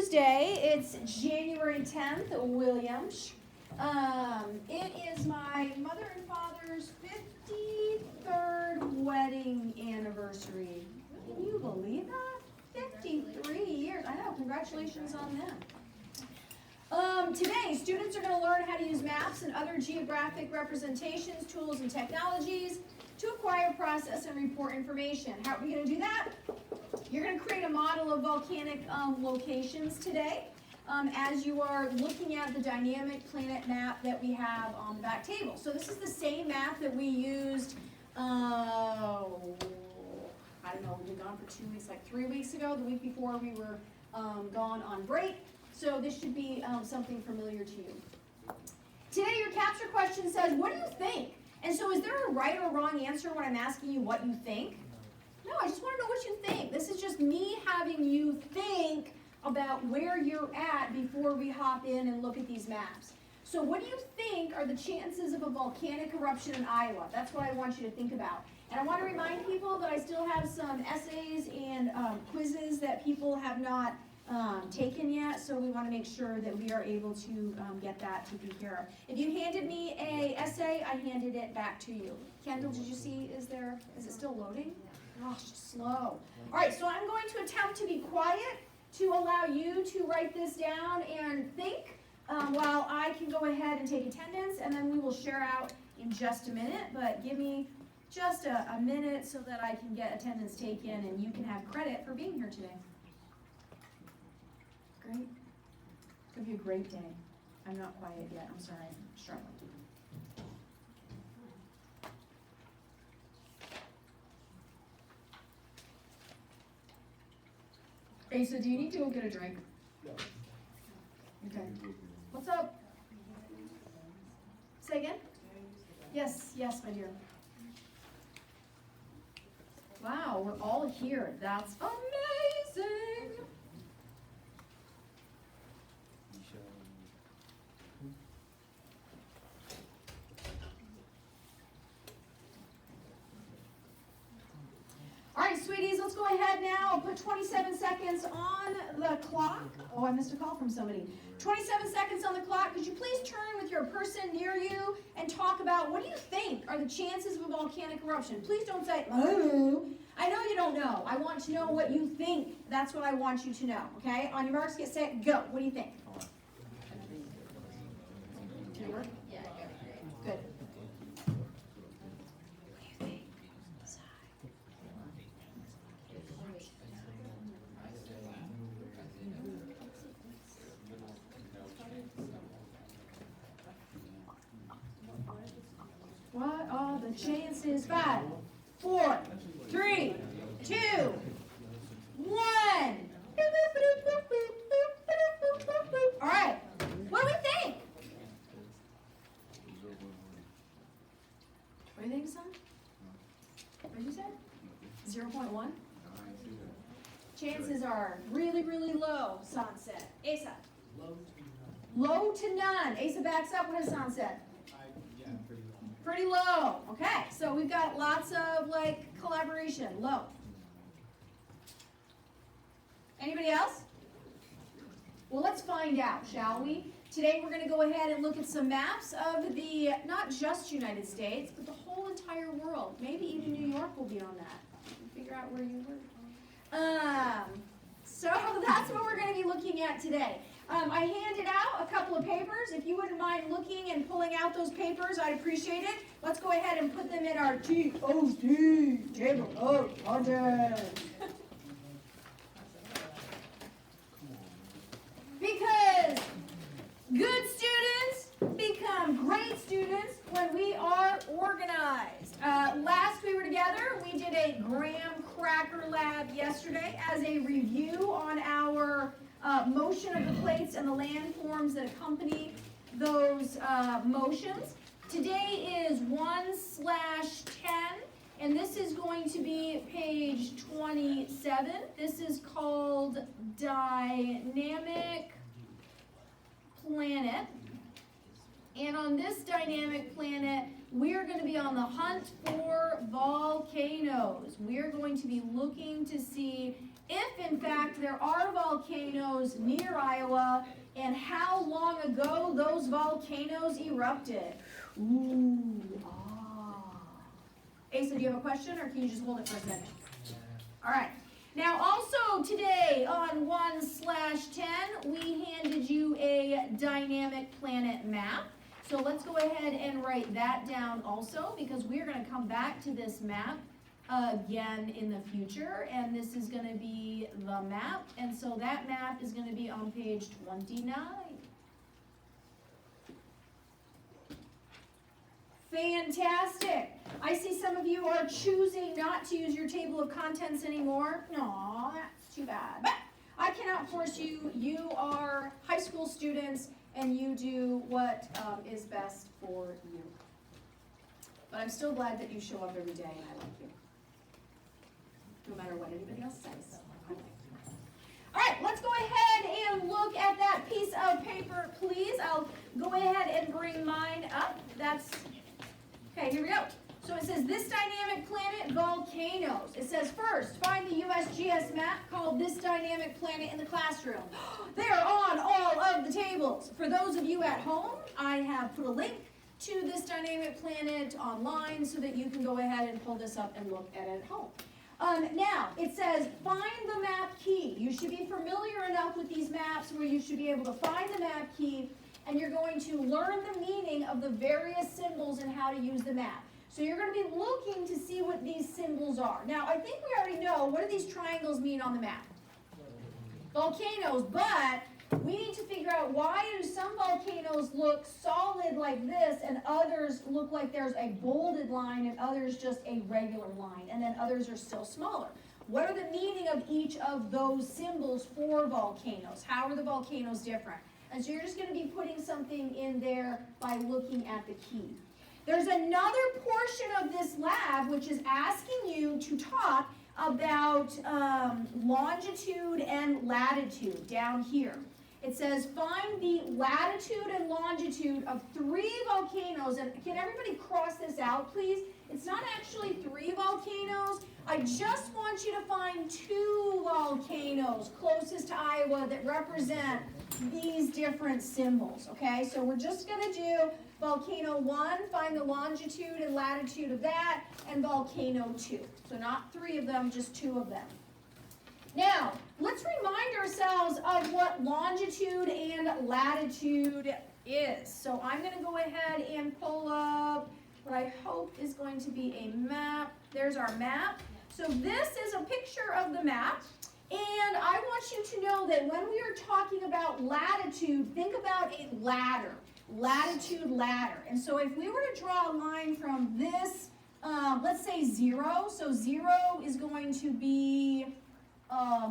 Tuesday. It's January 10th, Williams. It is my mother and father's 53rd wedding anniversary. Can you believe that? 53 years. I know. Congratulations on them. Today, students are going to learn how to use maps and other geographic representations, tools, and technologies to acquire, process, and report information. How are we going to do that? You're going to create a model of volcanic locations today as you are looking at the dynamic planet map that we have on the back table. So this is the same map that we used, I don't know, we've been gone for 2 weeks, like 3 weeks ago, the week before we were gone on break. So this should be something familiar to you. Today your capture question says, what do you think? And so is there a right or wrong answer when I'm asking you what you think? No, I just want to know what you think. This is just me having you think about where you're at before we hop in and look at these maps. So what do you think are the chances of a volcanic eruption in Iowa? That's what I want you to think about. And I want to remind people that I still have some essays and quizzes that people have not taken yet, so we want to make sure that we are able to get that taken care of. If you handed me an essay, I handed it back to you. Kendall, did you see, is it still loading? Gosh, slow. All right, so I'm going to attempt to be quiet to allow you to write this down and think while I can go ahead and take attendance, and then we will share out in just a minute, but give me just a minute so that I can get attendance taken and you can have credit for being here today. Great. It's going to be a great day. I'm not quiet yet. I'm sorry. I'm struggling. Asa, do you need to go get a drink? No. Okay. What's up? Say again? Yes, my dear. Wow, we're all here. That's amazing. All right, sweeties, let's go ahead now. I'll put 27 seconds on the clock. Oh, I missed a call from somebody. 27 seconds on the clock. Could you please turn with your person near you and talk about what do you think are the chances of a volcanic eruption? Please don't say, oh. I know you don't know. I want to know what you think. That's what I want you to know, okay? On your marks, get set, go. What do you think? Did it work? Yeah, Good. What are the chances? 5, 4, 3, 2, 1. All right. What do we think? What do you think, son? What did you say? 0.1? Chances are really, really low, son said. Asa? Low to none. Asa backs up. What has son said? Pretty low. Okay, so we've got lots of collaboration. Low. Anybody else? Well, let's find out, shall we? Today we're going to go ahead and look at some maps of the, not just United States, but the whole entire world. Maybe even New York will be on that. Figure out where you were. So that's what we're going to be looking at today. I handed out a couple of papers. If you wouldn't mind looking and pulling out those papers, I'd appreciate it. Let's go ahead and put them in our TOC, table of contents. Because good students become great students when we are organized. Last we were together, we did a graham cracker lab yesterday as a review on our motion of the plates and the landforms that accompany those motions. Today is 1/10, and this is going to be page 27. This is called Dynamic Planet. And on this dynamic planet, we're going to be on the hunt for volcanoes. We're going to be looking to see if in fact there are volcanoes near Iowa, and how long ago those volcanoes erupted. Ooh, Asa, do you have a question, or can you just hold it for a second? All right. Now also today on 1/10, we handed you a dynamic planet map. So let's go ahead and write that down also, because we're going to come back to this map again in the future, and this is going to be the map, and so that map is going to be on page 29. Fantastic. I see some of you are choosing not to use your table of contents anymore. No, that's too bad. But I cannot force you. You are high school students, and you do what is best for you. But I'm still glad that you show up every day, and I like you. No matter what anybody else says. All right, let's go ahead and look at that piece of paper, please. I'll go ahead and bring mine up. Okay, here we go. So it says, this dynamic planet, volcanoes. It says, first, find the USGS map called This Dynamic Planet in the classroom. They are on all of the tables. For those of you at home, I have put a link to This Dynamic Planet online so that you can go ahead and pull this up and look at it at home. Now, it says, find the map key. You should be familiar enough with these maps where you should be able to find the map key, and you're going to learn the meaning of the various symbols and how to use the map. So you're going to be looking to see what these symbols are. Now, I think we already know, what do these triangles mean on the map? Volcanoes, but we need to figure out, why do some volcanoes look solid like this and others look like there's a bolded line and others just a regular line, and then others are still smaller? What are the meaning of each of those symbols for volcanoes? How are the volcanoes different? And so you're just going to be putting something in there by looking at the key. There's another portion of this lab which is asking you to talk about longitude and latitude down here. It says, find the latitude and longitude of 3 volcanoes. And can everybody cross this out, please? It's not actually 3 volcanoes. I just want you to find 2 volcanoes closest to Iowa that represent these different symbols, okay? So we're just going to do volcano 1, find the longitude and latitude of that, and volcano 2. So not 3 of them, just 2 of them. Now, let's remind ourselves of what longitude and latitude is. So I'm going to go ahead and pull up what I hope is going to be a map. There's our map. So this is a picture of the map. And I want you to know that when we are talking about latitude, think about a ladder. Latitude ladder. And so if we were to draw a line from this, let's say 0. So 0 is going to be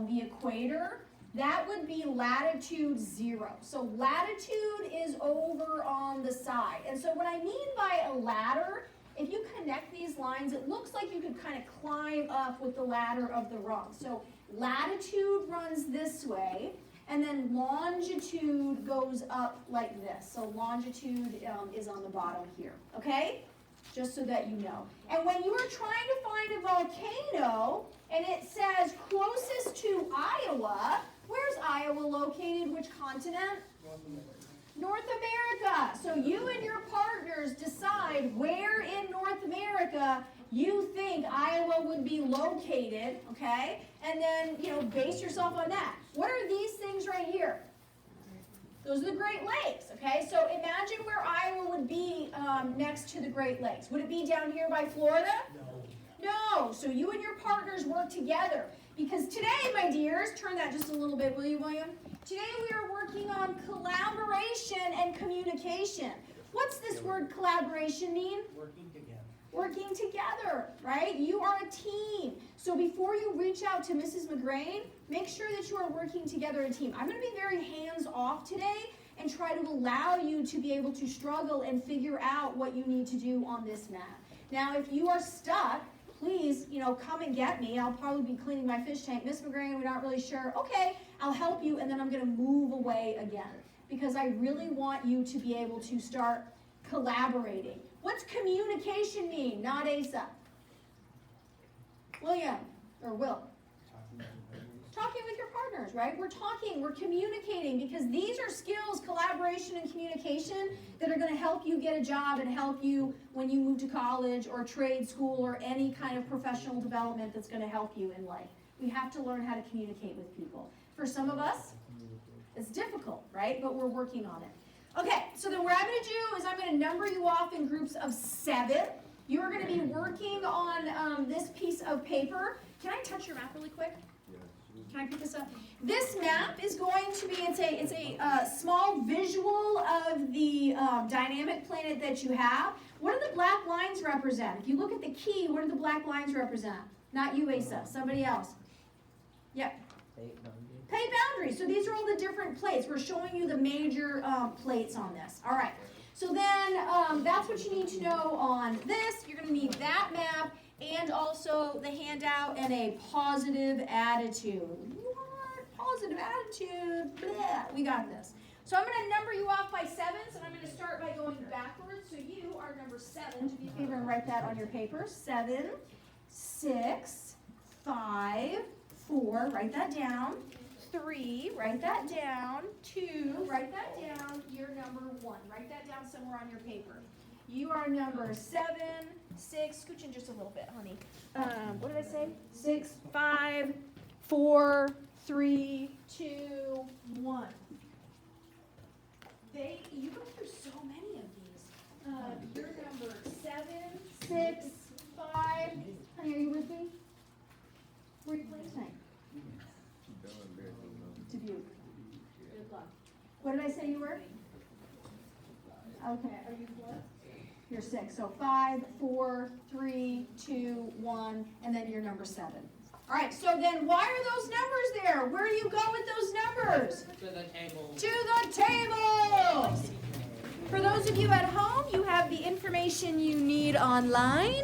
the equator. That would be latitude 0. So latitude is over on the side. And so what I mean by a ladder, if you connect these lines, it looks like you could kind of climb up with the ladder of the rung. So latitude runs this way, and then longitude goes up like this. So longitude is on the bottom here, okay? Just so that you know. And when you are trying to find a volcano, and it says closest to Iowa, where's Iowa located? Which continent? North America. So you and your partners decide where in North America you think Iowa would be located, okay? And then, base yourself on that. What are these things right here? Those are the Great Lakes, okay? So imagine where Iowa would be next to the Great Lakes. Would it be down here by Florida? No. So you and your partners work together. Because today, my dears, turn that just a little bit, will you, William? Today we are working on collaboration and communication. What's this word collaboration mean? Working together. Working together, right? You are a team. So before you reach out to Mrs. McGrain, make sure that you are working together as a team. I'm going to be very hands-off today and try to allow you to be able to struggle and figure out what you need to do on this map. Now, if you are stuck, please, come and get me. I'll probably be cleaning my fish tank. Miss McGrain, we're not really sure. Okay, I'll help you, and then I'm going to move away again because I really want you to be able to start collaborating. What's communication mean? Not Asa. William, or Will. learners, right? We're talking, we're communicating, because these are skills, collaboration and communication, that are going to help you get a job and help you when you move to college or trade school or any kind of professional development that's going to help you in life. We have to learn how to communicate with people. For some of us, it's difficult, right? But we're working on it. Okay, so then what I'm going to do is I'm going to number you off in groups of 7. You're going to be working on this piece of paper. Can I touch your map really quick? Can I pick this up? This map is going to be, it's a small visual of the dynamic planet that you have. What do the black lines represent? If you look at the key, what do the black lines represent? Not you, Asa, somebody else. Yep. Plate boundaries. So these are all the different plates. We're showing you the major plates on this. All right. So then that's what you need to know on this. You're going to need that map and also the handout and a positive attitude. What? Positive attitude? Blech. We got this. So I'm going to number you off by 7s, and I'm going to start by going backwards. So you are number 7. Do me a favor and write that on your paper. 7, 6, 5, 4. Write that down. 3, write that down. 2, write that down. You're number 1. Write that down somewhere on your paper. You are number 7, 6. Scooch in just a little bit, honey. What did I say? 6, 5, 4, 3, 2, 1. You go through so many of these. You're number 7, 6, 5. Honey, are you with me? Where are you playing tonight? Dubuque. Good luck. What did I say you were? Okay. Are you 4? You're 6. So 5, 4, 3, 2, 1, and then you're number 7. All right. So then, why are those numbers there? Where do you go with those numbers? To the table. To the table. For those of you at home, you have the information you need online.